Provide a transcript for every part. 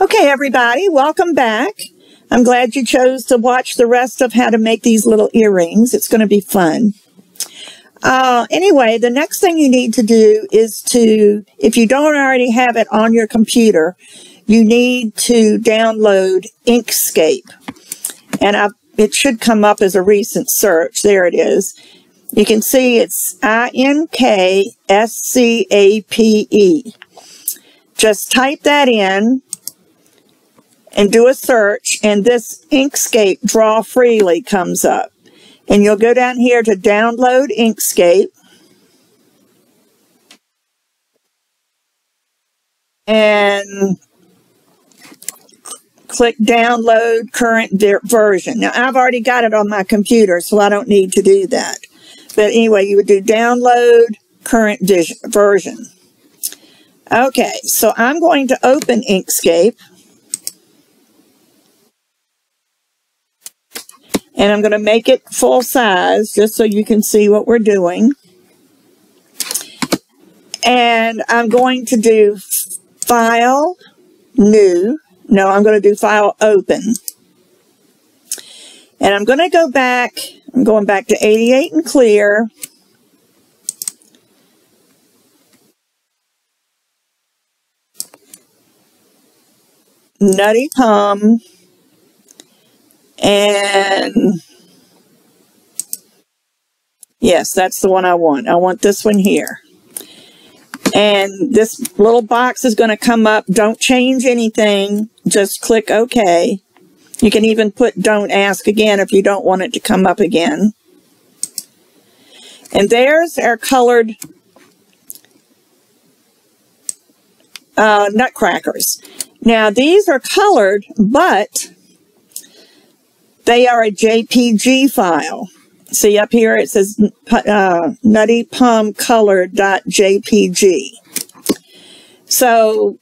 Okay, everybody, welcome back. I'm glad you chose to watch the rest of how to make these little earrings. It's going to be fun. Anyway, the next thing you need to do is to, if you don't already have it on your computer, you need to download Inkscape. And it should come up as a recent search. There it is. You can see it's Inkscape. Just type that in and do a search, and this Inkscape Draw Freely comes up. And you'll go down here to download Inkscape. And click download current version. Now, I've already got it on my computer, so I don't need to do that. But anyway, you would do download current version. Okay, so I'm going to open Inkscape. And I'm going to make it full size just so you can see what we're doing. And I'm going to do File, New. No, I'm going to do File, Open. And I'm going to go back. I'm going back to 88 and clear. Nutty Pum. And yes, that's the one I want. I want this one here. And this little box is going to come up. Don't change anything. Just click OK. You can even put don't ask again if you don't want it to come up again. And there's our colored nutcrackers. Now, these are colored, but they are a JPG file. See up here it says Nutty Pum Colored.jpg. So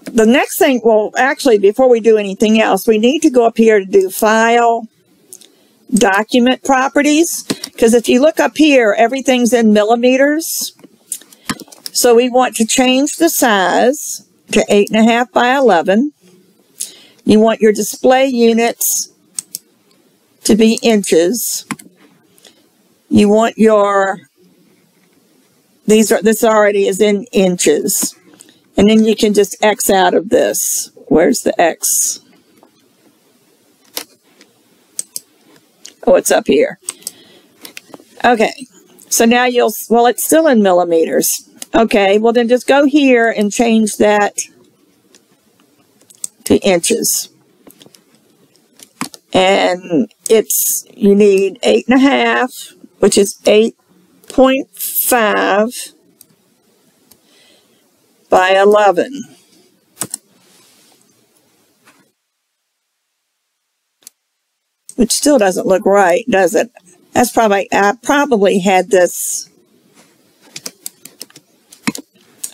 the next thing, well, actually, before we do anything else, we need to go up here to do File, Document Properties. Because if you look up here, everything's in millimeters. So we want to change the size to 8.5 by 11. You want your display units to be inches. You want your, this already is in inches. And then you can just X out of this. Where's the X? Oh, it's up here. Okay. So now you'll, well, it's still in millimeters. Okay, well then just go here and change that to inches. And it's, you need 8.5, which is 8.5 by 11. Which still doesn't look right, does it? That's probably, I probably had this.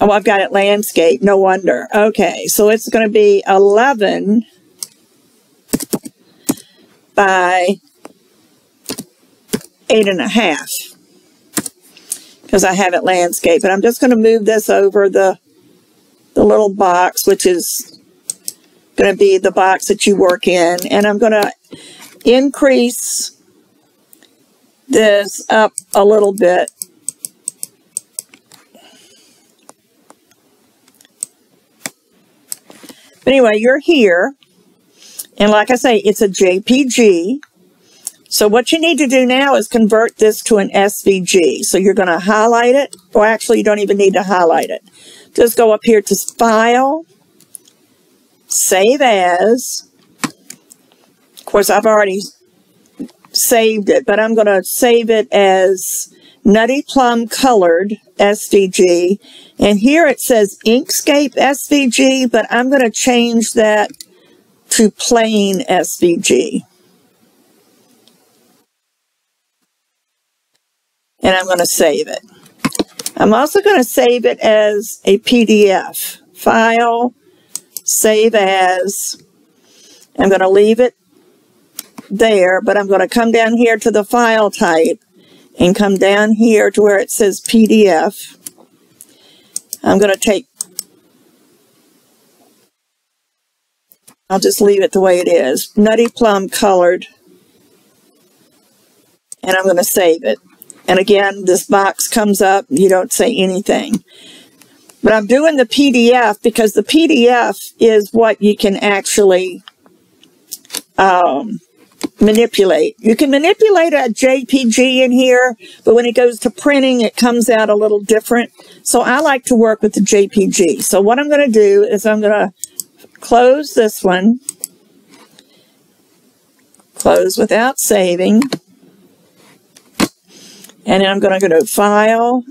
Oh, I've got it landscape, no wonder. Okay, so it's going to be 11 by 8.5 because I have it landscape. And I'm just going to move this over the little box, which is going to be the box that you work in. And I'm going to increase this up a little bit. But anyway, you're here. And like I say, it's a JPG. So what you need to do now is convert this to an SVG. So you're going to highlight it. Or actually, you don't even need to highlight it. Just go up here to File, Save As. Of course, I've already saved it, but I'm going to save it as Nutty Pum Colored SVG. And here it says Inkscape SVG, but I'm going to change that to plain SVG. And I'm going to save it. I'm also going to save it as a PDF. File, Save As. I'm going to leave it there, but I'm going to come down here to the file type and come down here to where it says PDF. I'm going to take I'll just leave it the way it is. Nutty Plum colored. And I'm going to save it. And again, this box comes up. You don't say anything. But I'm doing the PDF because the PDF is what you can actually manipulate. You can manipulate a JPG in here, but when it goes to printing, it comes out a little different. So I like to work with the JPG. So what I'm going to do is I'm going to close this one. Close without saving. And then I'm going to go to File.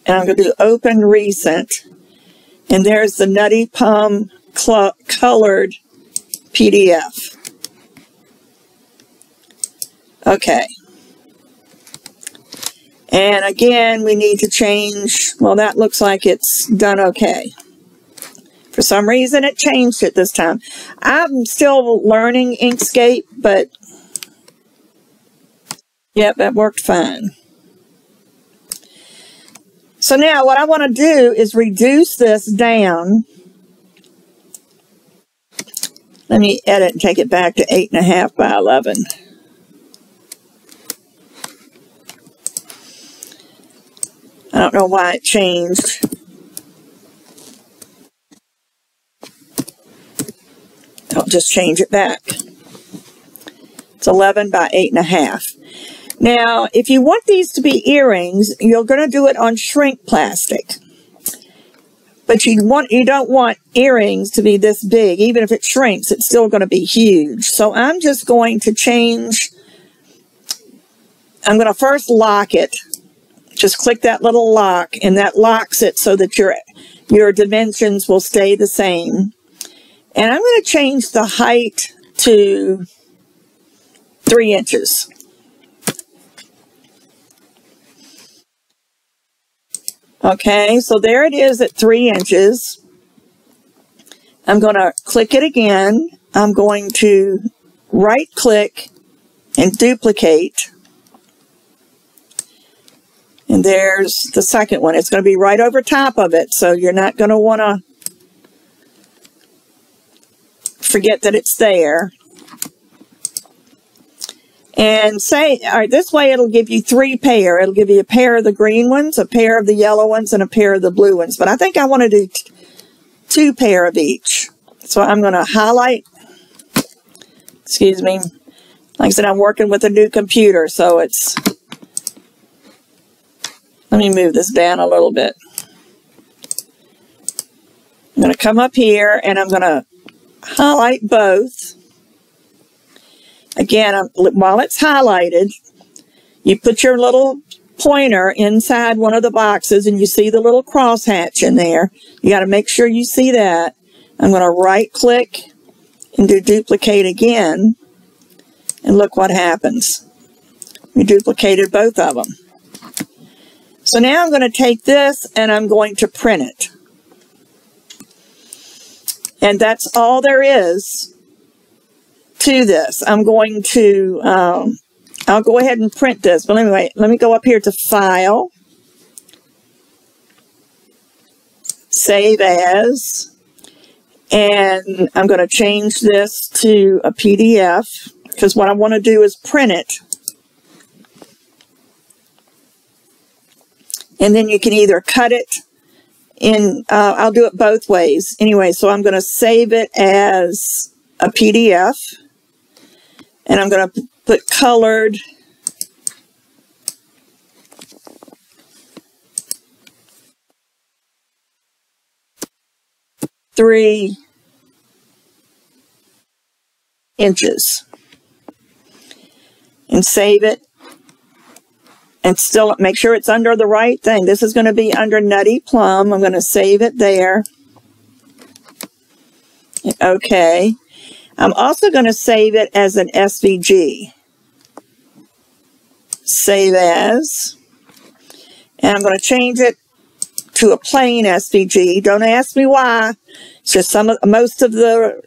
And I'm going to do Open Recent. And there's the Nutty Pum colored PDF. Okay. And again, we need to change. Well, that looks like it's done okay. For some reason, it changed it this time. I'm still learning Inkscape, but yep, that worked fine. So now what I want to do is reduce this down. Let me edit and take it back to 8.5 by 11. I don't know why it changed. I'll just change it back. It's 11 by 8.5. Now, if you want these to be earrings, you're going to do it on shrink plastic. But you don't want earrings to be this big. Even if it shrinks, it's still going to be huge. So I'm just going to change. I'm going to first lock it. Just click that little lock, and that locks it so that your dimensions will stay the same. And I'm going to change the height to 3 inches. Okay, so there it is at 3 inches. I'm going to click it again. I'm going to right-click and duplicate. And there's the second one. It's going to be right over top of it, so you're not going to want to forget that it's there. And say, all right, this way it'll give you 3 pair. It'll give you a pair of the green ones, a pair of the yellow ones, and a pair of the blue ones. But I think I want to do 2 pair of each. So I'm going to highlight. Excuse me. Like I said, I'm working with a new computer, so it's... Let me move this down a little bit. I'm going to come up here, and I'm going to highlight both. Again, while it's highlighted, you put your little pointer inside one of the boxes, and you see the little crosshatch in there. You got to make sure you see that. I'm going to right-click and do duplicate again, and look what happens. We duplicated both of them. So now I'm going to take this, and I'm going to print it. And that's all there is to this. I'm going to, I'll go ahead and print this. But anyway, let me go up here to File, Save As, and I'm going to change this to a PDF, because what I want to do is print it. And then you can either cut it in, I'll do it both ways. Anyway, so I'm going to save it as a PDF. And I'm going to put colored. Three inches. And save it. And still make sure it's under the right thing. This is going to be under Nutty Plum. I'm going to save it there. Okay. I'm also going to save it as an SVG. Save as. And I'm going to change it to a plain SVG. Don't ask me why. It's just most of the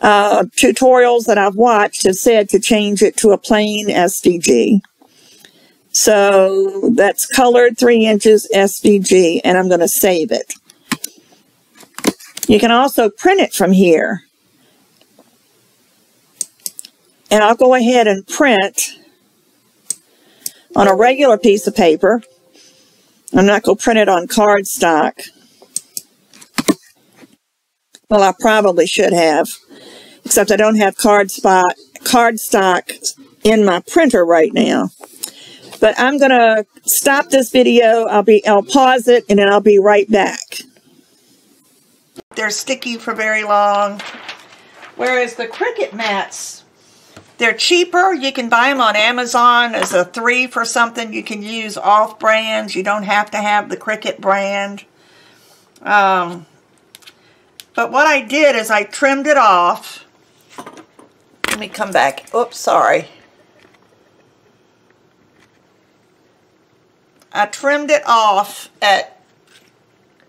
tutorials that I've watched have said to change it to a plain SVG. So that's colored 3 inches SVG, and I'm going to save it. You can also print it from here. And I'll go ahead and print on a regular piece of paper. I'm not going to print it on cardstock. Well, I probably should have, except I don't have cardstock in my printer right now. But I'm going to stop this video. I'll pause it, and then I'll be right back. They're sticky for very long. Whereas the Cricut mats, they're cheaper. You can buy them on Amazon as a 3 for something. You can use off brands. You don't have to have the Cricut brand. But what I did is I trimmed it off. Let me come back. Oops, sorry. I trimmed it off at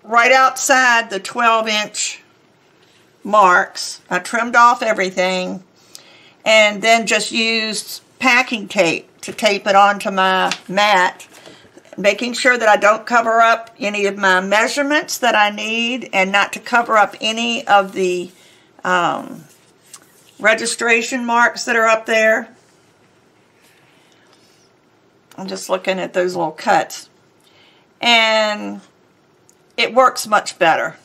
right outside the 12-inch marks. I trimmed off everything and then just used packing tape to tape it onto my mat, making sure that I don't cover up any of my measurements that I need and not to cover up any of the registration marks that are up there. I'm just looking at those little cuts. And it works much better.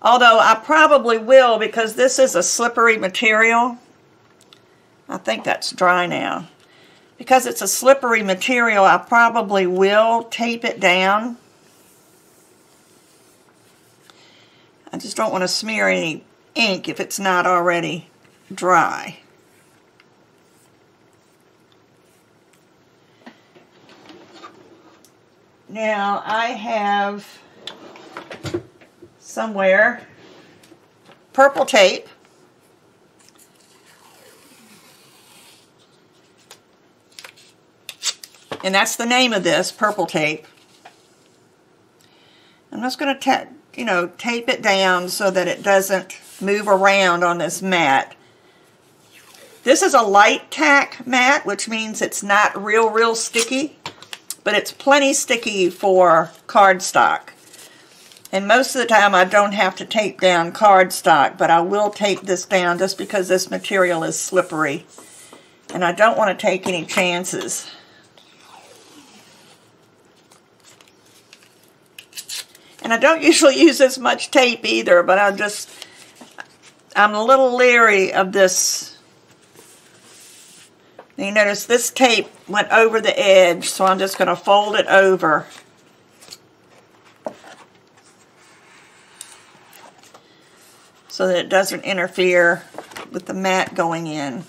Although I probably will, because this is a slippery material. I think that's dry now. Because it's a slippery material, I probably will tape it down. I just don't want to smear any ink if it's not already dry. Now I have somewhere purple tape. And that's the name of this, purple tape. I'm just going to, tape it down so that it doesn't move around on this mat. This is a light tack mat, which means it's not real sticky, but it's plenty sticky for cardstock. And most of the time I don't have to tape down cardstock, but I will tape this down just because this material is slippery. And I don't want to take any chances. And I don't usually use this much tape either, but I'm a little leery of this. You notice this tape went over the edge, so I'm just going to fold it over. So that it doesn't interfere with the mat going in.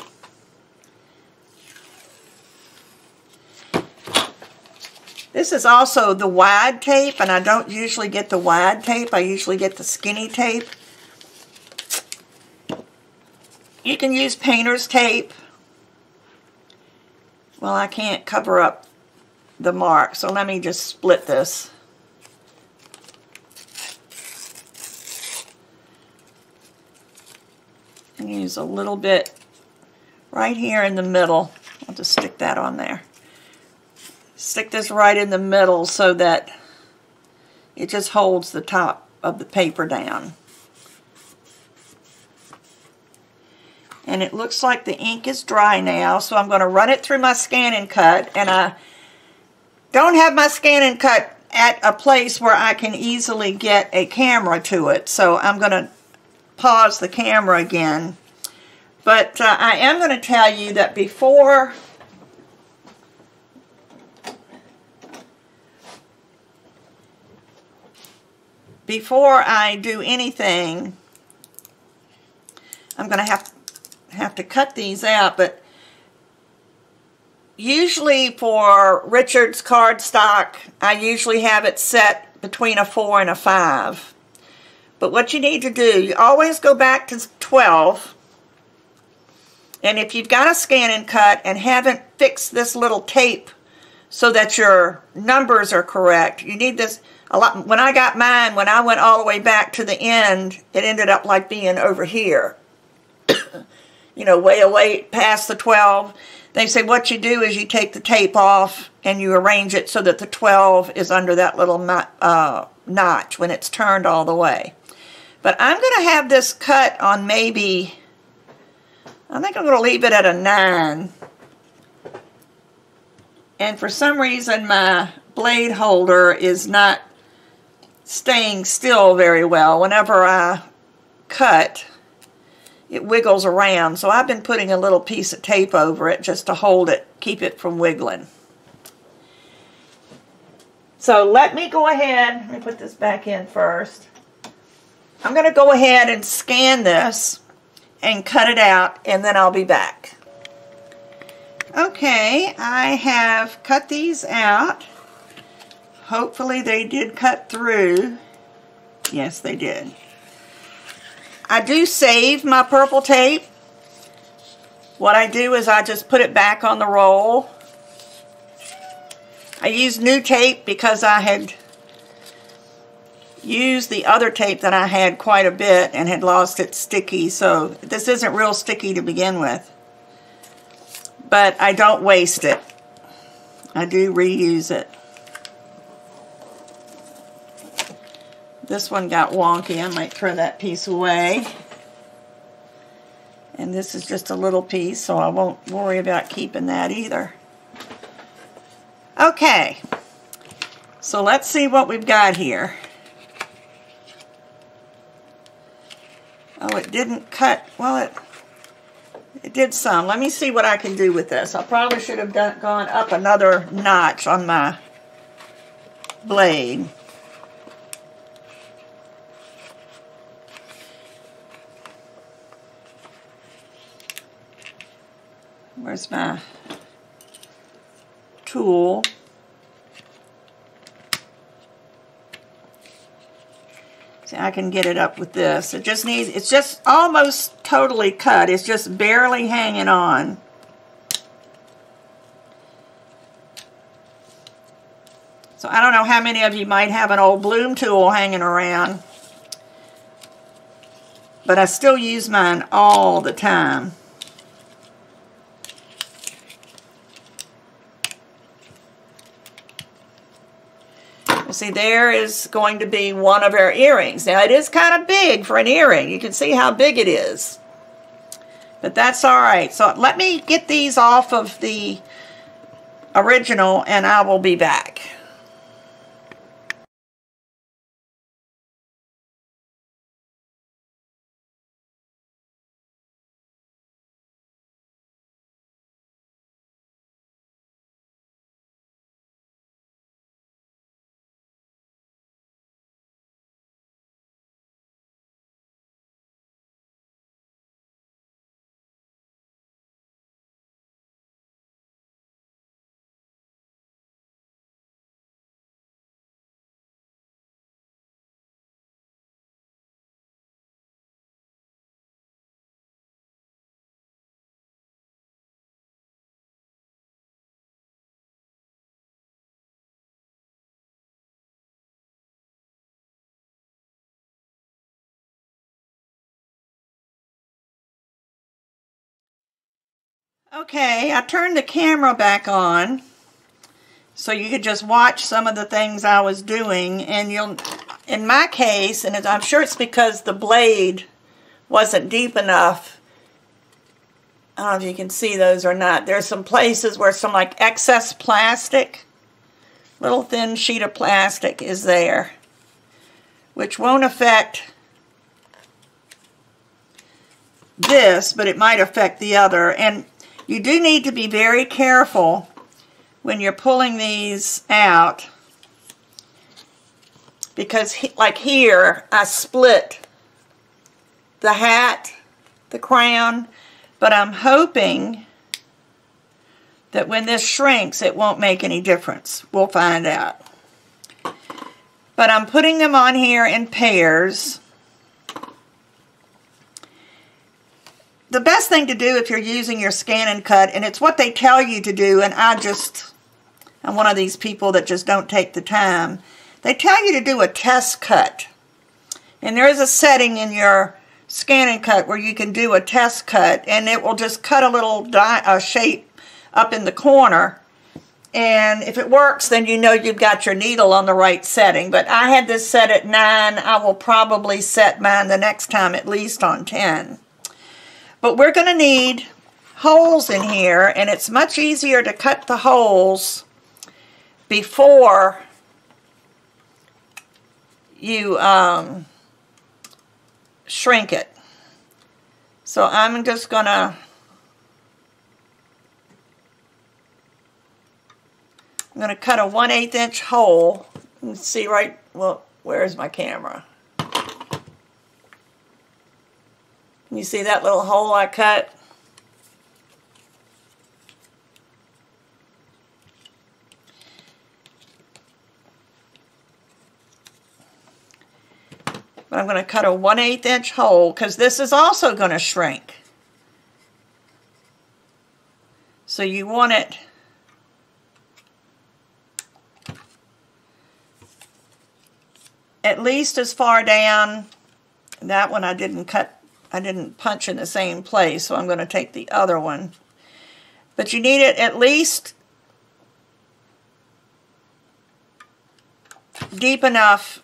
This is also the wide tape, and I don't usually get the wide tape. I usually get the skinny tape. You can use painter's tape. Well, I can't cover up the mark, so let me just split this. And use a little bit right here in the middle. I'll just stick that on there. Stick this right in the middle so that it just holds the top of the paper down. And it looks like the ink is dry now, so I'm going to run it through my scan and cut. And I don't have my scan and cut at a place where I can easily get a camera to it, so I'm going to pause the camera again. But I am going to tell you that before I do anything, I'm going to have to cut these out, but usually for Richard's cardstock, I usually have it set between a 4 and a 5. But what you need to do, you always go back to 12, and if you've got a scan and cut and haven't fixed this little tape so that your numbers are correct, you need this a lot. When I got mine, when I went all the way back to the end, it ended up like being over here. Way away past the 12. They say what you do is you take the tape off and you arrange it so that the 12 is under that little notch when it's turned all the way. But I'm going to have this cut on maybe, I think I'm going to leave it at a 9. And for some reason my blade holder is not staying still very well. Whenever I cut, it wiggles around. So I've been putting a little piece of tape over it just to hold it, keep it from wiggling. So let me go ahead, let me put this back in first. I'm going to go ahead and scan this and cut it out, and then I'll be back. Okay, I have cut these out. Hopefully they did cut through. Yes, they did. I do save my purple tape. What I do is I just put it back on the roll. I use new tape because I had used the other tape that I had quite a bit and had lost its sticky, so this isn't real sticky to begin with. But I don't waste it. I do reuse it. This one got wonky. I might throw that piece away. And this is just a little piece, so I won't worry about keeping that either. Okay, so let's see what we've got here. Oh, it didn't cut. Well, it did some. Let me see what I can do with this. I probably should have gone up another notch on my blade. Where's my tool? See, I can get it up with this. It just needs, it's just almost totally cut. It's just barely hanging on. So I don't know how many of you might have an old bloom tool hanging around, but I still use mine all the time. See, there is going to be one of our earrings. Now, it is kind of big for an earring. You can see how big it is. But that's all right. So let me get these off of the original, and I will be back. Okay, I turned the camera back on so you could just watch some of the things I was doing, and you'll, in my case, and I'm sure it's because the blade wasn't deep enough. I don't know if you can see those or not. There's some places where some like excess plastic, little thin sheet of plastic is there, which won't affect this, but it might affect the other. And you do need to be very careful when you're pulling these out, because like here, I split the hat, the crown, but I'm hoping that when this shrinks, it won't make any difference. We'll find out. But I'm putting them on here in pairs. The best thing to do if you're using your scan and cut, and it's what they tell you to do, and I'm one of these people that just don't take the time. They tell you to do a test cut. And there is a setting in your scan and cut where you can do a test cut, and it will just cut a little shape up in the corner, And if it works, then you know you've got your needle on the right setting. But I had this set at 9. I will probably set mine the next time at least on 10. But we're going to need holes in here, and it's much easier to cut the holes before you shrink it. So I'm just going to cut a 1/8 inch hole. You can see right, well, where's my camera? You see that little hole I cut? But I'm going to cut a 1/8 inch hole because this is also going to shrink. So you want it at least as far down. That one I didn't punch in the same place, so I'm going to take the other one. But you need it at least deep enough,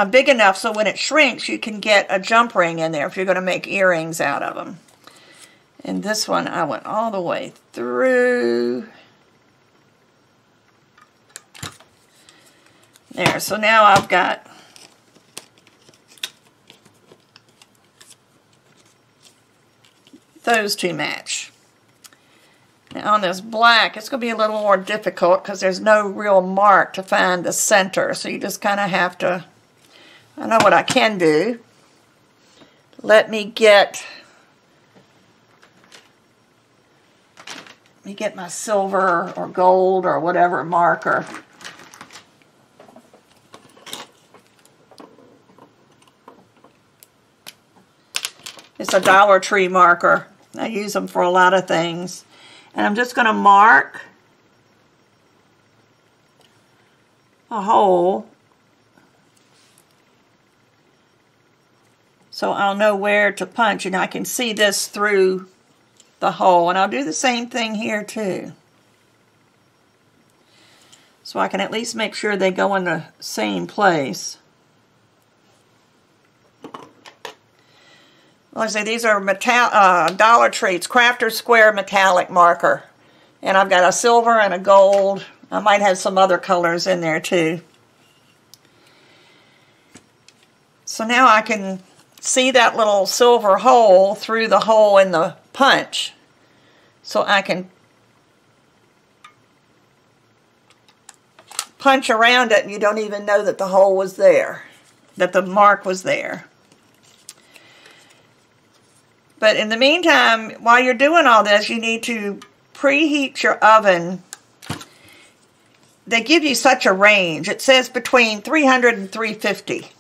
big enough so when it shrinks you can get a jump ring in there if you're going to make earrings out of them. And this one I went all the way through. There, so now I've got those two match. Now on this black, it's going to be a little more difficult because there's no real mark to find the center. So you just kind of have to, I know what I can do. Let me get my silver or gold or whatever marker. It's a Dollar Tree marker. I use them for a lot of things. And I'm just going to mark a hole so I'll know where to punch, and I can see this through the hole. And I'll do the same thing here too. So I can at least make sure they go in the same place. Like I say, these are Dollar Tree. It's Crafter Square metallic marker. And I've got a silver and a gold. I might have some other colors in there too. So now I can see that little silver hole through the hole in the punch. So I can punch around it and you don't even know that the hole was there, that the mark was there. But in the meantime, while you're doing all this, you need to preheat your oven. They give you such a range. It says between 300 and 350.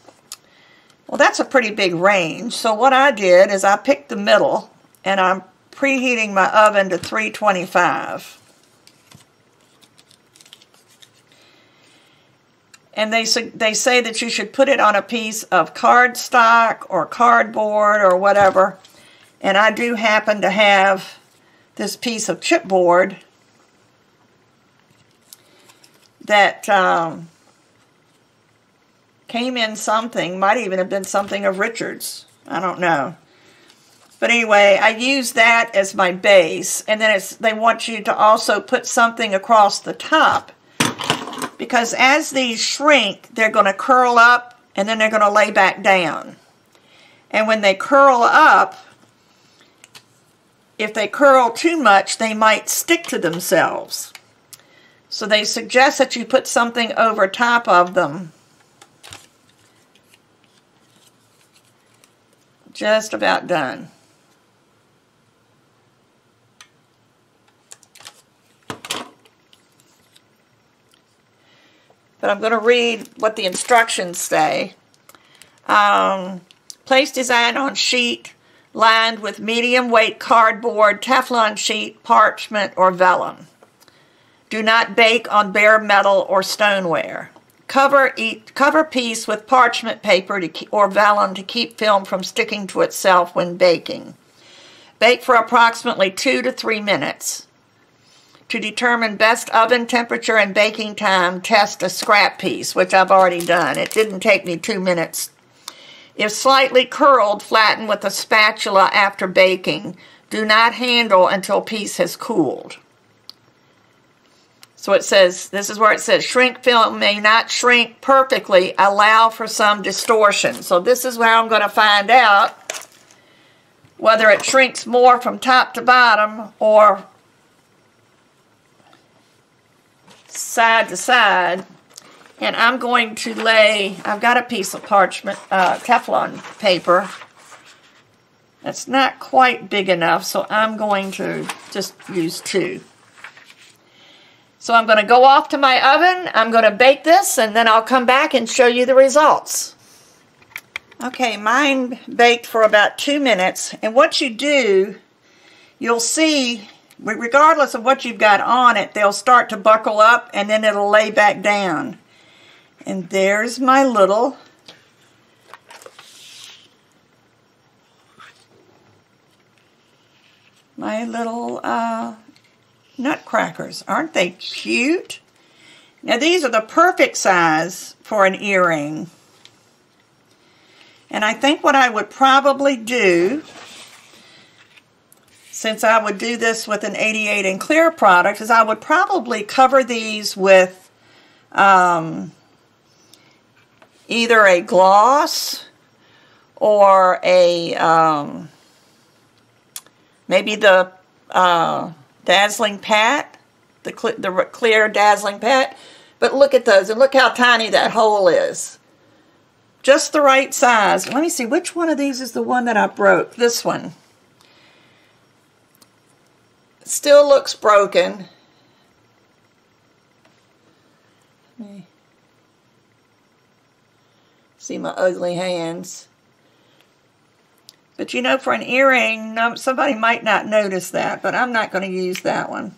Well, that's a pretty big range. So what I did is I picked the middle, and I'm preheating my oven to 325. And they say that you should put it on a piece of cardstock or cardboard or whatever. And I do happen to have this piece of chipboard that came in something, might even have been something of Richard's. I don't know. But anyway, I use that as my base. And then they want you to also put something across the top. Because as these shrink, they're going to curl up and then they're going to lay back down. And when they curl up, if they curl too much, they might stick to themselves. So they suggest that you put something over top of them. Just about done. But I'm going to read what the instructions say. Place design on sheet lined with medium weight cardboard, Teflon sheet, parchment, or vellum. Do not bake on bare metal or stoneware. Cover piece with parchment paper or vellum to keep film from sticking to itself when baking. Bake for approximately 2 to 3 minutes. to determine best oven temperature and baking time, test a scrap piece, which I've already done. It didn't take me 2 minutes. If slightly curled, flatten with a spatula after baking. Do not handle until piece has cooled. So it says, this is where it says, shrink film may not shrink perfectly, allow for some distortion. So this is where I'm going to find out whether it shrinks more from top to bottom or side to side. And I'm going to lay, I've got a piece of parchment, Teflon paper. That's not quite big enough, so I'm going to just use 2. So I'm going to go off to my oven, I'm going to bake this, and then I'll come back and show you the results. Okay, mine baked for about 2 minutes, and what you do, you'll see, regardless of what you've got on it, they'll start to buckle up, and then it'll lay back down. And there's my little nutcrackers. Aren't they cute? Now these are the perfect size for an earring. And I think what I would probably do, since I would do this with an 88 in clear product, is I would probably cover these with either a gloss or a maybe the dazzling pat, the clear dazzling pat. But look at those, and look how tiny that hole is. Just the right size. Let me see, which one of these is the one that I broke? This one. Still looks broken. Let me see my ugly hands. But you know, for an earring, somebody might not notice that, but I'm not going to use that one.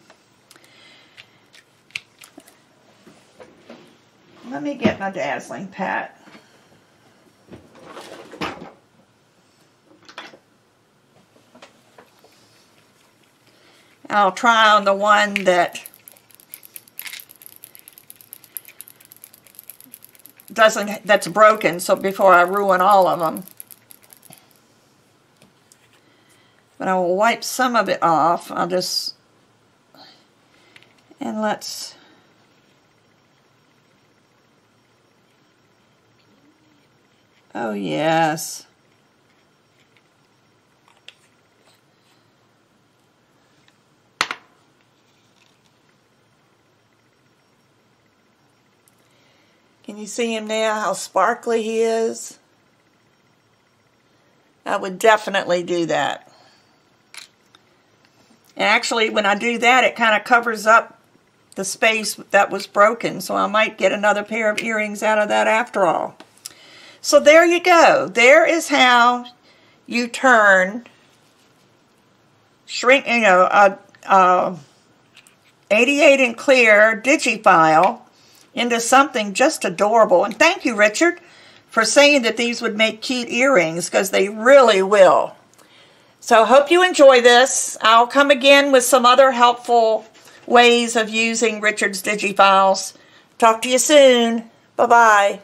Let me get my dazzling pat. I'll try on the one that's broken, so before I ruin all of them. But I will wipe some of it off. And let's, oh yes. Can you see him now, how sparkly he is? I would definitely do that. And actually, when I do that, it kind of covers up the space that was broken. So I might get another pair of earrings out of that after all. So there you go. There is how you turn a 88 in clear Digi file into something just adorable. And thank you, Richard, for saying that these would make cute earrings, because they really will. So I hope you enjoy this. I'll come again with some other helpful ways of using Richard's Digi files. Talk to you soon. Bye-bye.